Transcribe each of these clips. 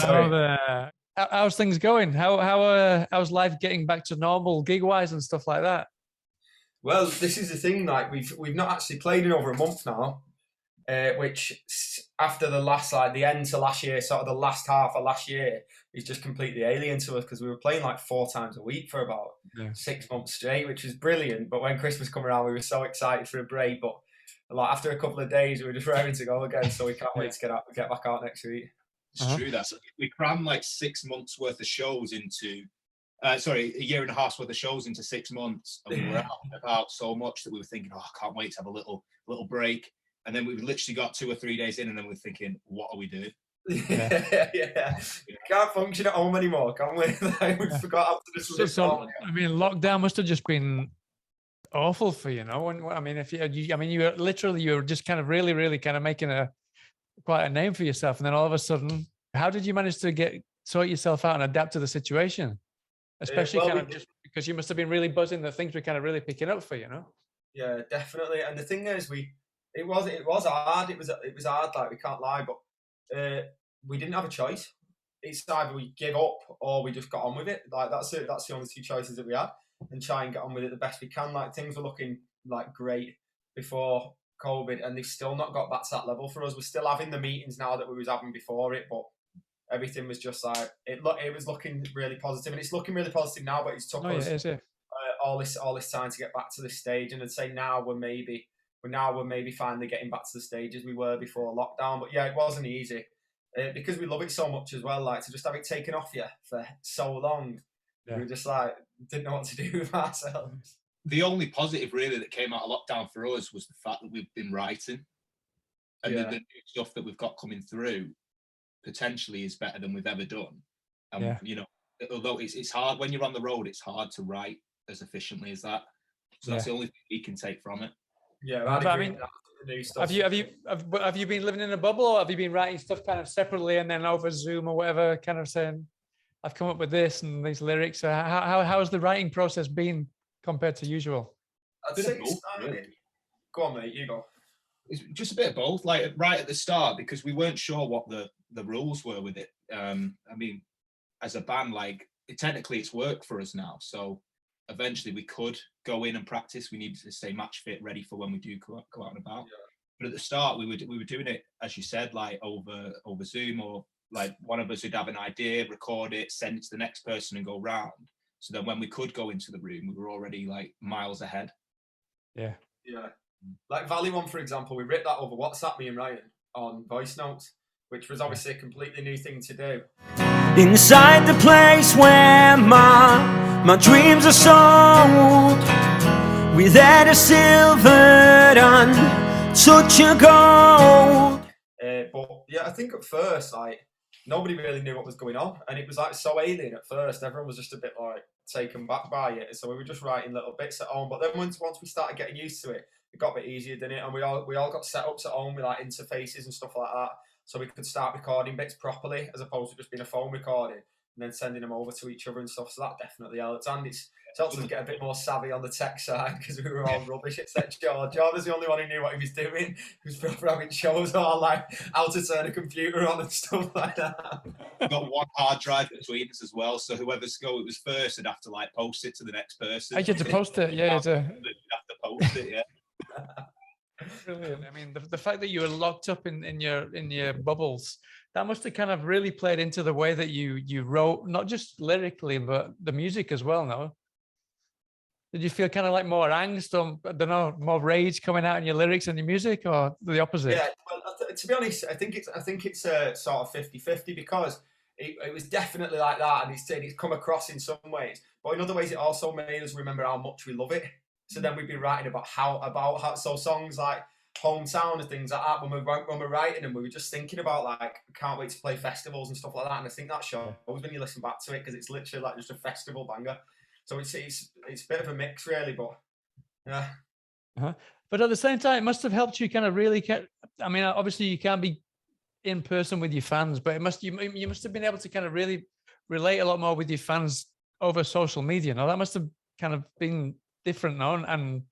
Sorry. How's things going? How's life getting back to normal, gig wise and stuff like that? Well, this is the thing. Like we've not actually played in over a month now, which after the end to last year, sort of the last half of last year, is just completely alien to us because we were playing like 4 times a week for about 6 months straight, which was brilliant. But when Christmas come around, we were so excited for a break. But like after a couple of days, we were just raring to go again. So we can't wait to get back out next week. It's true. We crammed like 6 months worth of shows into. A year and a half's worth of shows into 6 months, and we were out and about so much that we were thinking, I can't wait to have a little break. And then we literally got 2 or 3 days in, and then we're thinking, what are we doing? Yeah. Can't function at home anymore, can we? We forgot how to just live on. I mean, lockdown must have just been awful for you, know? I mean, you were just kind of really, really kind of making quite a name for yourself, and then all of a sudden, how did you manage to sort yourself out and adapt to the situation? Especially just because you must have been really buzzing that things were kind of really picking up for you, know? Yeah, definitely. And the thing is, it was hard. It was hard. Like we can't lie, but we didn't have a choice. It's either we give up or we just got on with it. Like that's it. That's the only 2 choices that we had, and try and get on with it the best we can. Like things were looking like great before COVID, and they've still not got back to that level for us. We're still having the meetings now that we was having before it, but everything was just like it was looking really positive, and it's looking really positive now. But it's took us all this time to get back to this stage, and I'd say now we're maybe finally getting back to the stage as we were before lockdown. But yeah, it wasn't easy because we love it so much as well. Like to just have it taken off you for so long, we were just like didn't know what to do with ourselves. The only positive really that came out of lockdown for us was the fact that we've been writing, and the new stuff that we've got coming through potentially is better than we've ever done. You know, although it's hard when you're on the road, it's hard to write as efficiently as that. So that's the only thing we can take from it. Yeah, I mean, have you been living in a bubble, or have you been writing stuff kind of separately and then over Zoom or whatever, kind of saying, I've come up with this and these lyrics? So how has the writing process been compared to usual? I'd say go on, mate. You go. It's just a bit of both. Like right at the start, because we weren't sure what the rules were with it. I mean, as a band, like technically it's work for us now. So eventually we could go in and practice. We needed to stay match fit, ready for when we do go out and about. Yeah. But at the start, we were doing it, as you said, like over Zoom, or like one of us would have an idea, record it, send it to the next person, and go round. So then when we could go into the room, we were already like miles ahead. Yeah. Like Valley One, for example, we wrote that over WhatsApp, me and Ryan, on voice notes, which was obviously a completely new thing to do. Inside the place where my dreams are sold, without a silver and such a gold. But yeah, I think at first, like, nobody really knew what was going on, and it was like so alien at first. Everyone was just a bit like taken back by it, so we were just writing little bits at home. But then once we started getting used to it, it got a bit easier, didn't it? And we all got setups at home with like interfaces and stuff like that, so we could start recording bits properly as opposed to just being a phone recording and then sending them over to each other and stuff. So that definitely helped, and it's helped us get a bit more savvy on the tech side because we were all rubbish except George. George was the only one who knew what he was doing. He was proper having shows on like how to turn a computer on and stuff like that. We've got one hard drive between us as well, so whoever's go it was first would have to like post it to the next person. I get to post it, yeah. You'd have to post it, yeah. Brilliant. I mean, the fact that you were locked up in your bubbles, that must have kind of really played into the way that you wrote, not just lyrically, but the music as well, no? Did you feel kind of like more angst, or I don't know, more rage coming out in your lyrics and your music, or the opposite? Yeah, well, to be honest, I think it's a sort of 50-50 because it was definitely like that, and it's come across in some ways, but in other ways, it also made us remember how much we love it. So then we'd be writing about how so songs like Hometown and things like that. When we're writing them, we were just thinking about like can't wait to play festivals and stuff like that. And I think that shows when you listen back to it because it's literally like just a festival banger. So it's a bit of a mix really, but yeah. But at the same time, it must have helped you kind of really. I mean, obviously you can't be in person with your fans, but you must have been able to kind of really relate a lot more with your fans over social media. No, that must have kind of been different, no? And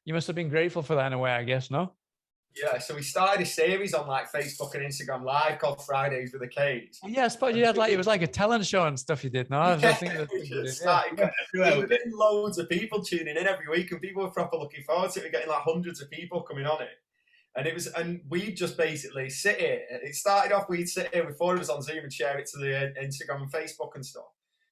you must have been grateful for that in a way, I guess, no? Yeah, so we started a series on like Facebook and Instagram Live called Fridays with the K's. Yeah, I suppose you had like, it was like a talent show and stuff you did. No, I think that we just yeah. started. We were getting loads of people tuning in every week, and people were proper looking forward to it. We're getting like hundreds of people coming on it. And we'd just basically sit here. It started off, we'd sit here with 4 of us on Zoom and share it to the Instagram and Facebook and stuff,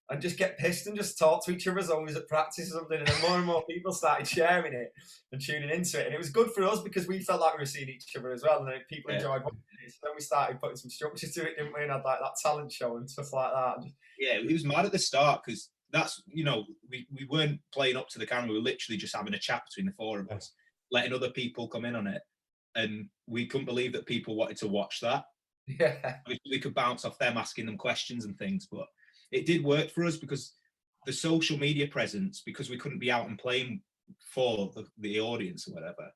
and just get pissed and just talk to each other as long as at practice or something. And then more and more people started sharing it and tuning into it. And it was good for us because we felt like we were seeing each other as well. And then people enjoyed watching it. So then we started putting some structure to it, didn't we? And had like that talent show and stuff like that. Yeah, it was mad at the start because that's, we weren't playing up to the camera. We were literally just having a chat between the 4 of us, letting other people come in on it. And we couldn't believe that people wanted to watch that. Yeah. We could bounce off them asking them questions and things, but it did work for us because the social media presence, because we couldn't be out and playing for the audience or whatever,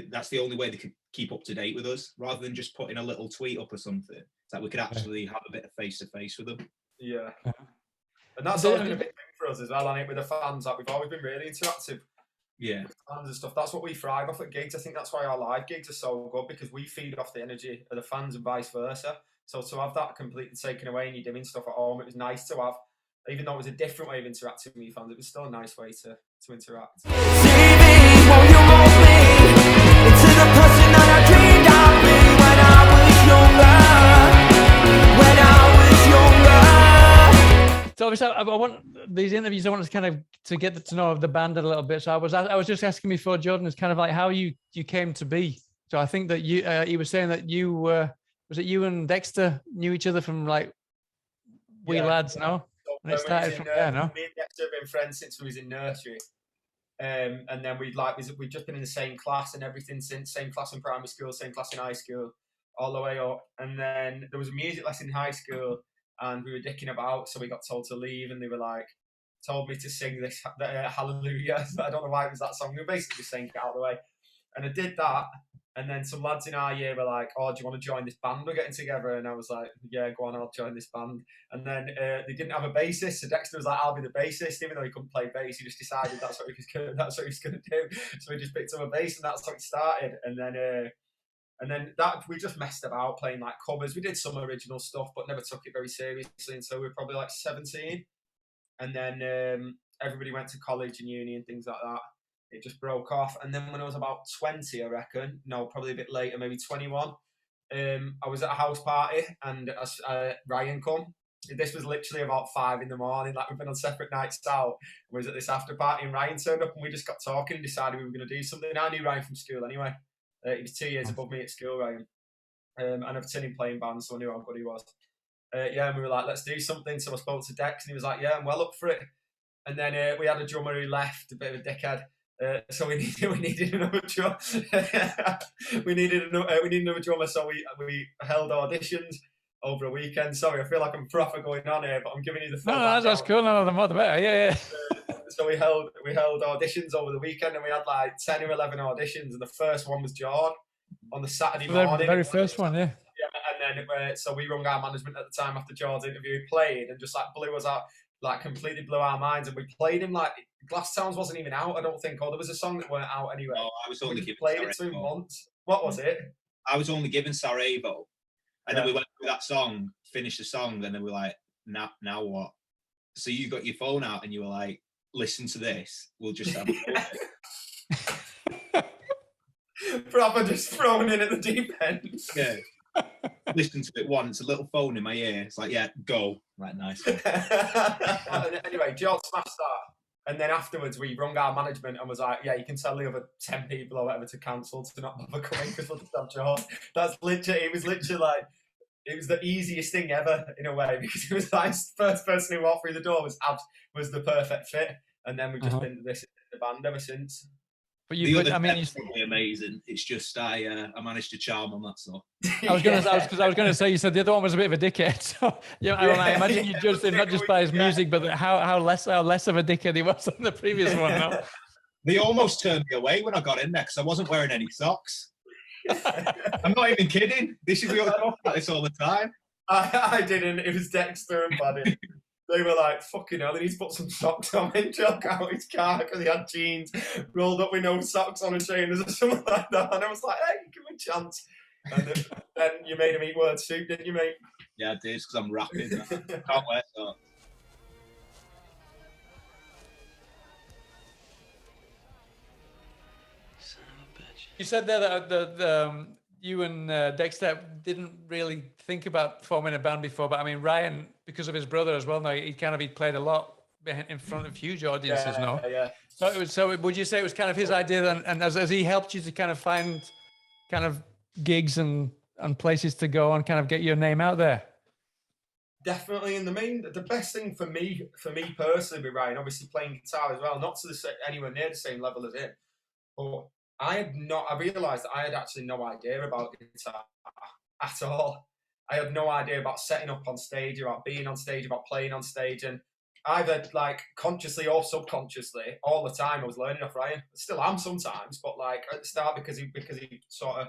that's the only way they could keep up to date with us, rather than just putting a little tweet up or something. It's like we could actually have a bit of face-to-face with them. Yeah. And that's always been a big thing for us as well, and with the fans, like we've always been really interactive. Yeah, fans and stuff. That's what we thrive off at gigs. I think that's why our live gigs are so good, because we feed off the energy of the fans and vice versa. So to have that completely taken away and you're doing stuff at home, it was nice to have, even though it was a different way of interacting with your fans, it was still a nice way to interact. TV, won't you mold me into the person that I dreamed I'd be when I was younger? When I was younger. So obviously, I want these interviews. I want to kind of to get to know the band a little bit. So I was just asking before, Jordan, is kind of like how you came to be. So I think that he was saying that you was it you and Dexter knew each other from like wee lads, no? So And it started from there, no? Me and Dexter have been friends since we was in nursery. And then we'd just been in the same class and everything since, same class in primary school, same class in high school, all the way up. And then there was a music lesson in high school, and we were dicking about, so we got told to leave, and they were like, told me to sing this Hallelujah. I don't know why it was that song. We were basically just saying, get out of the way. And I did that. And then some lads in our year were like, oh, do you want to join this band we're getting together? And I was like, yeah, go on, I'll join this band. And then they didn't have a bassist, so Dexter was like, I'll be the bassist, even though he couldn't play bass. He just decided that's what he was going to do. So we just picked up a bass, and that's how it started. And then that we just messed about playing like covers. We did some original stuff, but never took it very seriously until we were probably like 17. And then everybody went to college and uni and things like that. It just broke off. And then when I was about 20, I reckon, no, probably a bit later, maybe 21, I was at a house party, and Ryan come. This was literally about 5 in the morning. Like, we've been on separate nights out. We was at this after party, and Ryan turned up, and we just got talking and decided we were going to do something. I knew Ryan from school anyway. He was 2 years above me at school, Ryan. And I've seen him playing bands, so I knew how good he was. And we were like, let's do something. So I spoke to Dex, and he was like, yeah, I'm well up for it. And then we had a drummer who left, a bit of a dickhead. So we needed another drummer. we needed another drummer. So we held auditions over a weekend. Sorry, I feel like I'm proper going on here, but I'm giving you the full. No, that's cool. No, the more the better. Yeah. So we held auditions over the weekend, and we had like 10 or 11 auditions, and the first one was Jord on the Saturday morning. The very first one, yeah. Yeah, and then so we rung our management at the time after Jord's interview, played, and just like blew us out, like completely blew our minds, and we played him like Glass Towns wasn't even out, I don't think, or there was a song that weren't out anyway. Oh, I was only given played it 2 months. What was it? I was only given Sarajevo, and then we went through that song, finished the song, and then we were like, now what? So you got your phone out and you were like, listen to this. We'll just have a proper just thrown in at the deep end. Yeah. Listen to it once, a little phone in my ear. It's like, yeah, go. Right, nice. Anyway, George smashed that. And then afterwards, we rung our management and was like, yeah, you can tell the other 10 people or whatever to cancel, to not bother coming, because we'll just have George. It was literally like, it was the easiest thing ever in a way, because it was like the first person who walked through the door was the perfect fit. And then we've just been the band ever since. But it's probably amazing. It's just I managed to charm them. That's all. I was going to say, you said the other one was a bit of a dickhead. So I imagine you judged him not just by his music, but how less of a dickhead he was than the previous one. No? They almost turned me away when I got in there because I wasn't wearing any socks. I'm not even kidding. We all talk about this all the time. I didn't. It was Dexter and Buddy. they were like, fucking hell, he needs to put some socks on and jog out his car because he had jeans rolled up with no socks on and trainers or something like that. And I was like, hey, give me a chance. And then you made him eat word soup, didn't you, mate? Yeah, I did, because I'm rapping. Can't wear socks. You said there that you and Dexter didn't really think about forming a band before, but I mean, Ryan, because of his brother as well, now he played a lot in front of huge audiences, no? Yeah. So would you say it was kind of his idea, and as he helped you to kind of find kind of gigs and places to go and kind of get your name out there? Definitely. And the best thing for me personally with Ryan, obviously playing guitar as well, not to anywhere near the same level as him, but I realised that I had actually no idea about guitar at all. I had no idea about setting up on stage, about being on stage, about playing on stage. And either like consciously or subconsciously, all the time I was learning off Ryan. I still am sometimes, but like at the start because he sort of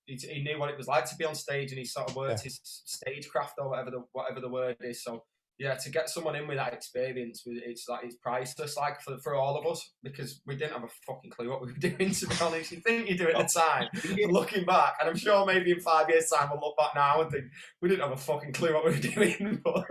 he knew what it was like to be on stage, and he sort of worked his stagecraft or whatever the word is. So yeah, to get someone in with that experience, it's priceless, like for all of us, because we didn't have a fucking clue what we were doing, to be honest. You think you do it at the time, looking back, and I'm sure maybe in 5 years' time we'll look back now and think we didn't have a fucking clue what we were doing. But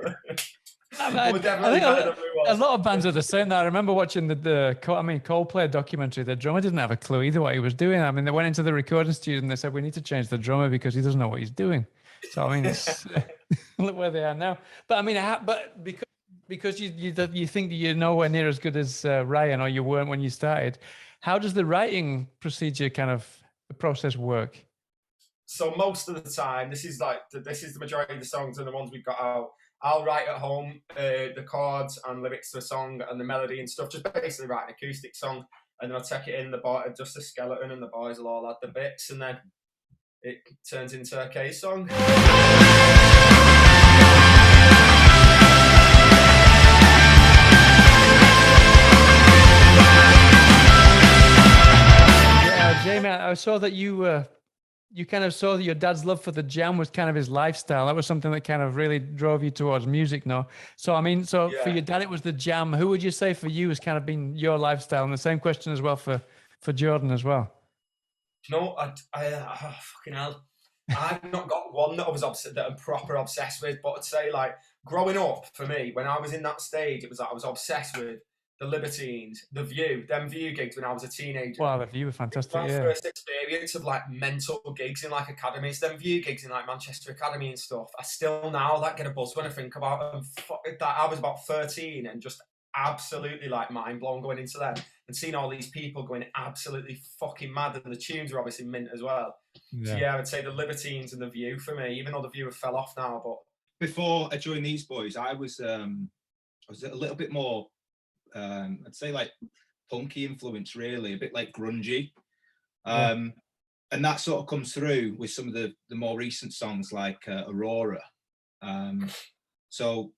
I think a lot of bands are the same. I remember watching the Coldplay documentary. The drummer didn't have a clue either what he was doing. I mean, they went into the recording studio and they said, we need to change the drummer because he doesn't know what he's doing. So, I mean, it's, look where they are now. But I mean, but because you think that you're nowhere near as good as Ryan, or you weren't when you started, how does the writing procedure kind of the process work? So most of the time, this is the majority of the songs and the ones we've got out. I'll write at home the chords and lyrics to a song and the melody and stuff, just basically write an acoustic song, and then I'll take it in, just a skeleton, and the boys will all add the bits, and then it turns into a K song. Yeah, Jamie, I saw that you kind of saw that your dad's love for the jam was kind of his lifestyle. That was something that kind of really drove you towards music, no? So, I mean, for your dad, it was the jam. Who would you say for you has kind of been your lifestyle? And the same question as well for Jordan as well. You know, fucking hell. I've not got one that I'm proper obsessed with, but I'd say, like, growing up, for me, when I was in that stage, it was like I was obsessed with the Libertines, the View, them View gigs when I was a teenager. Wow, the View were fantastic. My first experience of like mental gigs in like academies, them View gigs in like Manchester Academy and stuff. I still now like get a buzz when I think about them. I was about 13 and just absolutely like mind blown going into them and seeing all these people going absolutely fucking mad, and the tunes were obviously mint as well. Yeah. So yeah, I would say the Libertines and the View for me, even though the View have fell off now. But before I joined these boys, I was a little bit more. I'd say like punky influence, really, a bit like grungy, and that sort of comes through with some of the more recent songs like Aurora. So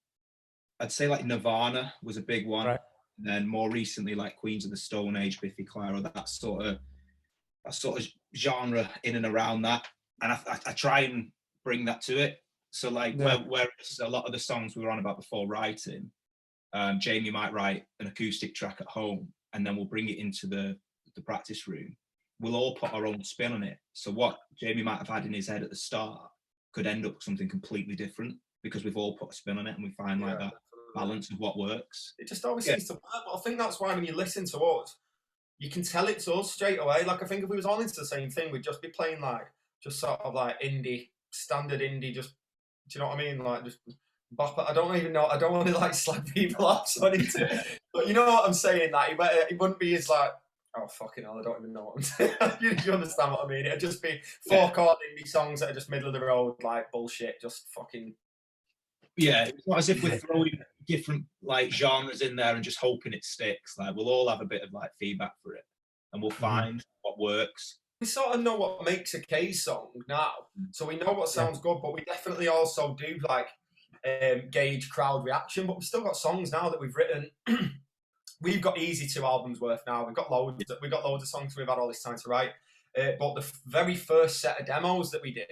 I'd say like Nirvana was a big one, right. And then more recently like Queens of the Stone Age, Biffy Clyro, that sort of genre in and around that, and I try and bring that to it. So like whereas a lot of the songs we were on about before writing. Jamie might write an acoustic track at home, and then we'll bring it into the practice room. We'll all put our own spin on it. So what Jamie might have had in his head at the start could end up something completely different because we've all put a spin on it, and we find like that balance of what works. It just always seems to work. But I think that's why when you listen to us, you can tell it's us straight away. Like I think if we was all into the same thing, we'd just be playing like just sort of like standard indie. Just, do you know what I mean? Like just. I don't even know. I don't want to like slag people off, so I need to. But you know what I'm saying? That it wouldn't be as like, oh fucking hell, I don't even know what I'm saying. you understand what I mean? It'd just be 4-chord indie songs that are just middle of the road, like bullshit, just fucking. Yeah, it's not as if we're throwing different like genres in there and just hoping it sticks. Like we'll all have a bit of like feedback for it, and we'll find what works. We sort of know what makes a K song now, so we know what sounds good, but we definitely also do like. Gauge crowd reaction, but we've still got songs now that we've written. We've got easy 2 albums worth now. We've got loads of songs we've had all this time to write. But the very first set of demos that we did,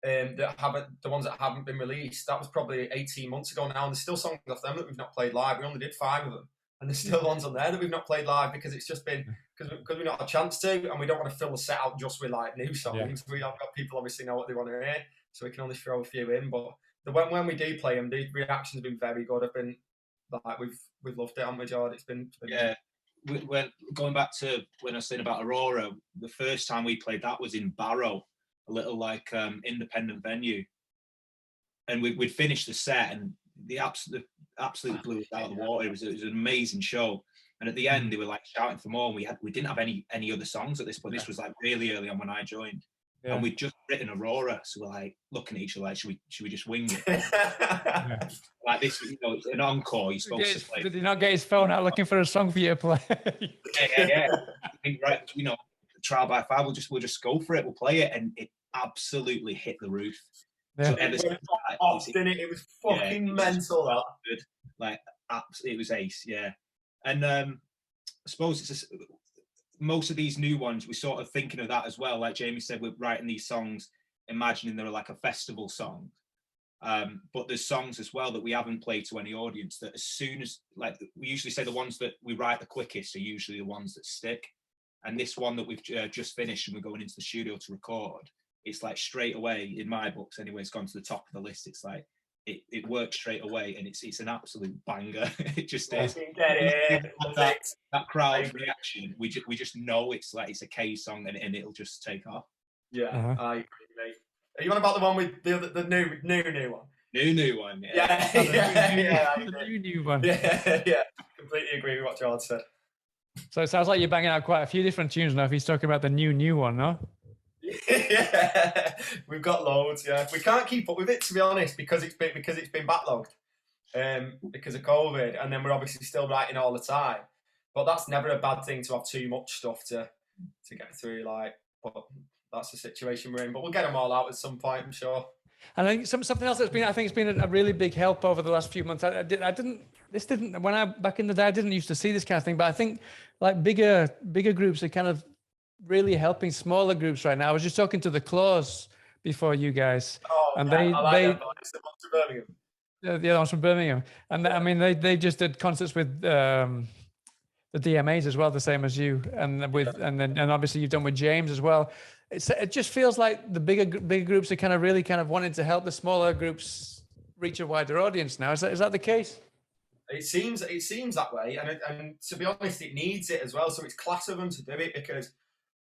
the ones that haven't been released. That was probably 18 months ago now, and there's still songs off them that we've not played live. We only did 5 of them, and there's still ones on there that we've not played live because it's just been because we've not had a chance to, and we don't want to fill the set out just with like new songs. Yeah. We have got people obviously know what they want to hear, so we can only throw a few in. But when we do play them, the reactions have been very good. I've been like we've loved it, haven't we, George? It's been yeah. When going back to when I was saying about Aurora, the first time we played that was in Barrow, a little like independent venue, and we'd finished the set and the absolutely blew us out of the water. It was an amazing show, and at the end they were like shouting for more. And we didn't have any other songs at this point. This was like really early on when I joined, and we'd just written Aurora, so we're like looking at each other like, should we just wing it? Like this, you know, an encore. You're supposed to play. Did he not get his phone out looking for a song for you to play? yeah. I think, right, you know, trial by fire. We'll just go for it. We'll play it, and it absolutely hit the roof. Yeah. So it was fucking mental. That good, like absolutely, it was ace. Yeah, and I suppose it's just, most of these new ones. We're sort of thinking of that as well. Like Jamie said, we're writing these songs, imagining they're like a festival song. But there's songs as well that we haven't played to any audience that as soon as, like, we usually say the ones that we write the quickest are usually the ones that stick. And this one that we've just finished and we're going into the studio to record, it's like straight away, in my books anyway, it's gone to the top of the list. It's like it works straight away, and it's an absolute banger. It just is. That crowd reaction, we just know it's a K song, and it'll just take off. Yeah, I agree, mate. Are you on about the one with the new one? New one, yeah. The new one. Yeah. Completely agree with what George said. So it sounds like you're banging out quite a few different tunes now. If he's talking about the new one, no? Yeah, we've got loads. Yeah, we can't keep up with it, to be honest, because it's been backlogged, because of COVID, and then we're obviously still writing all the time. But that's never a bad thing to have too much stuff to get through. Like, but that's the situation we're in. But we'll get them all out at some point, I'm sure. And I think something else that's been, I think it's been a really big help over the last few months. Back in the day, I didn't used to see this kind of thing, but I think like bigger groups are kind of really helping smaller groups right now. I was just talking to the Claws before you guys, and the ones from Birmingham. The other ones from Birmingham, and I mean they just did concerts with the DMAs as well, the same as you, and and obviously you've done with James as well. It just feels like the bigger groups are kind of wanting to help the smaller groups reach a wider audience now. Is that the case? It seems that way, and to be honest, it needs it as well. So it's class of them to do it, because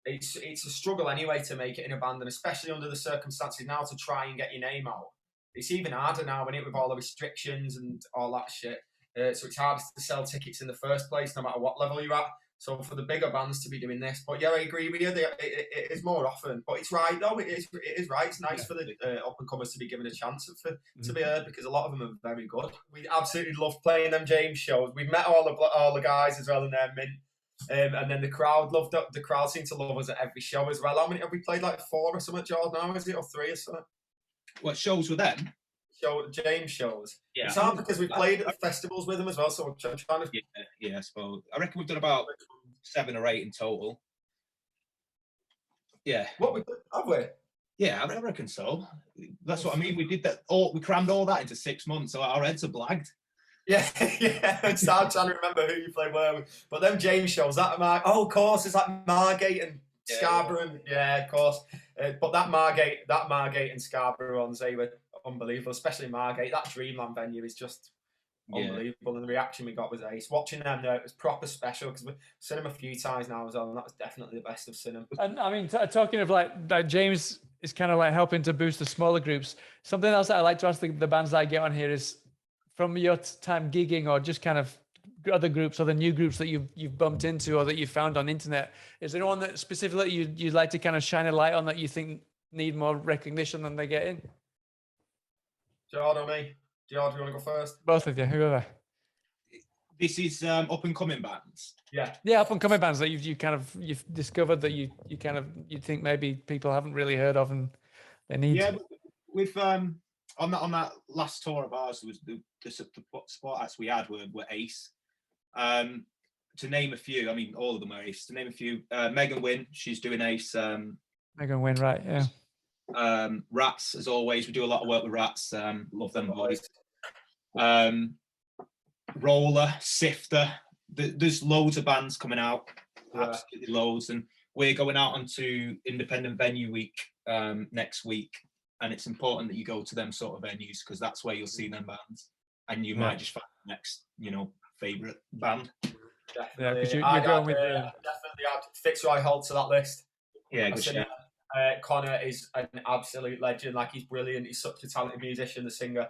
it's a struggle anyway to make it in a band, and especially under the circumstances now to try and get your name out. It's even harder now, isn't it, with all the restrictions and all that shit. So it's hard to sell tickets in the first place, no matter what level you're at. So for the bigger bands to be doing this, but yeah, I agree with you. It is more often, but it's right though. It is right. It's nice for the up and comers to be given a chance to be heard, because a lot of them are very good. We absolutely love playing them James shows. We've met all the guys as well in their mint, and then the crowd loved it. The crowd seemed to love us at every show as well. How many have we played? Like 4 or something, George? Now is it, or 3 or something? What shows were them? James shows. Yeah, it's hard because we played at the festivals with them as well, so I'm trying to. Yeah, I suppose. I reckon we've done about 7 or 8 in total. Yeah. What have we? Yeah, I reckon so. That's what I mean. We did that. We crammed all that into 6 months, so our heads are blagged. Yeah. It's hard trying to remember who you played where. But them James shows, of course, it's like Margate and Scarborough. Yeah, of course. But that Margate and Scarborough ones, they were unbelievable, especially Margate. That Dreamland venue is just unbelievable, and the reaction we got was ace. Watching them there, it was proper special, because we've seen them a few times now as well, and that was definitely the best of seen them. And I mean, talking of like James is kind of like helping to boost the smaller groups. Something else that I like to ask the bands that I get on here is, from your time gigging or just kind of other groups or the new groups that you've bumped into or that you found on internet, is there one that specifically you'd like to kind of shine a light on that you think need more recognition than they get in? Gerard or me? Gerard, do you want to go first? Both of you, whoever. This is up and coming bands. Yeah, up and coming bands that you've discovered that you think maybe people haven't really heard of and they need. Yeah, we've on that last tour of ours, there was the support acts we had were ace. To name a few, I mean all of them are ace. To name a few, Megan Wynn, she's doing ace. Megan Wynn, right? Yeah. Rats, as always. We do a lot of work with Rats. Love them boys. Roller, Sifter. There's loads of bands coming out. Absolutely loads. And we're going out onto Independent Venue Week next week. And it's important that you go to them sort of venues because that's where you'll see them bands. And you might just find the next, favourite band. Definitely. Because you're going with definitely add Fitzroy Holt to that list. Yeah, good shit. Connor is an absolute legend. Like, he's brilliant. He's such a talented musician, the singer.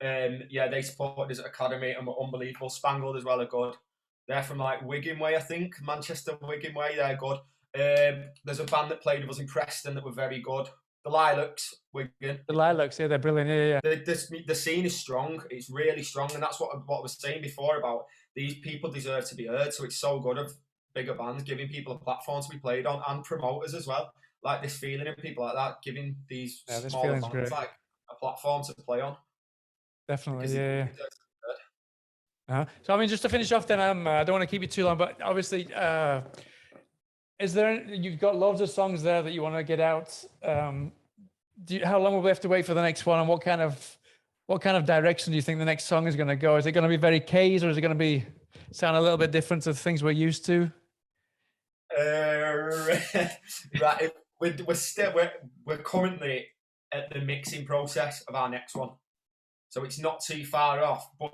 They supported us at Academy and were unbelievable. Spangled as well are good. They're from like Wigan Way, I think. Manchester, Wigan Way, they're good. There's a band that played with us in Preston that were very good. The Lilacs, Wigan. The Lilacs, yeah, they're brilliant. Yeah. The scene is strong. It's really strong, and that's what I was saying before about these people deserve to be heard. So it's so good of bigger bands giving people a platform to be played on, and promoters as well. Like this feeling of people like that, giving these smaller bands great. Like a platform to play on. Definitely, yeah. So I mean, just to finish off, then I don't want to keep you too long, but obviously, you've got loads of songs there that you want to get out. How long will we have to wait for the next one, and what kind of direction do you think the next song is going to go? Is it going to be very K's, or is it going to sound a little bit different to things we're used to? Right, we're currently at the mixing process of our next one, so it's not too far off, but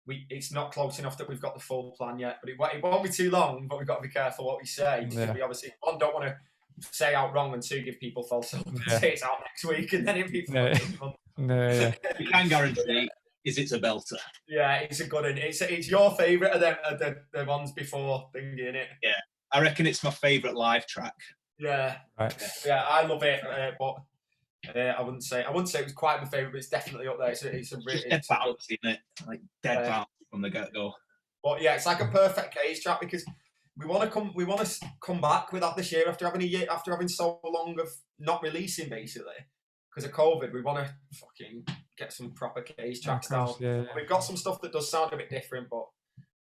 it's not close enough that we've got the full plan yet. But it won't be too long, but we've got to be careful what we say. Yeah. We obviously, one, don't want to say out wrong, and two, give people false hope and say it's out next week, and then if people you can guarantee it's a belter. Yeah, it's a good one. It's your favourite of the ones before thingy, isn't it? Yeah, I reckon it's my favourite live track. Yeah, right. Yeah, I love it, but I wouldn't say it was quite my favourite, but it's definitely up there. It's a really dead bounce, isn't it? Like dead bounce from the get-go. But yeah, it's like a perfect case track because we want to come back with that this year after having so long of not releasing, basically because of COVID. We want to fucking get some proper case tracks down. Yeah. We've got some stuff that does sound a bit different, but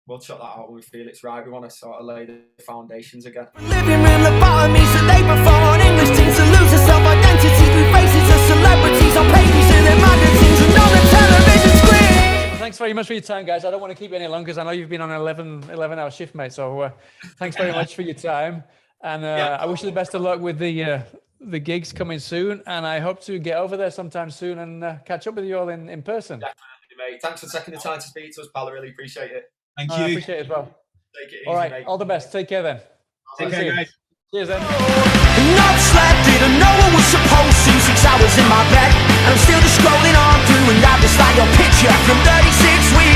we'll check that out when we feel it's right. We want to sort of lay the foundations again. Living room lobotomies that they perform on English teams to lose their self-identity through faces of celebrities on pages in their magazines and on the television screen. Well, thanks very much for your time, guys. I don't want to keep you any longer because I know you've been on an 11-hour shift, mate. So thanks very much for your time. And I wish you the best of luck with the gigs coming soon. And I hope to get over there sometime soon and catch up with you all in person. Definitely, mate. Thanks for taking the time to speak to us, pal. I really appreciate it. Thank you. I appreciate it as well. Take it easy, all right, mate. all the best. Take care then. Take care, guys. Cheers then. Not slept, didn't know what was supposed to. 6 hours in my bed, and I'm still just scrolling on through, and I just like your picture from 36 weeks.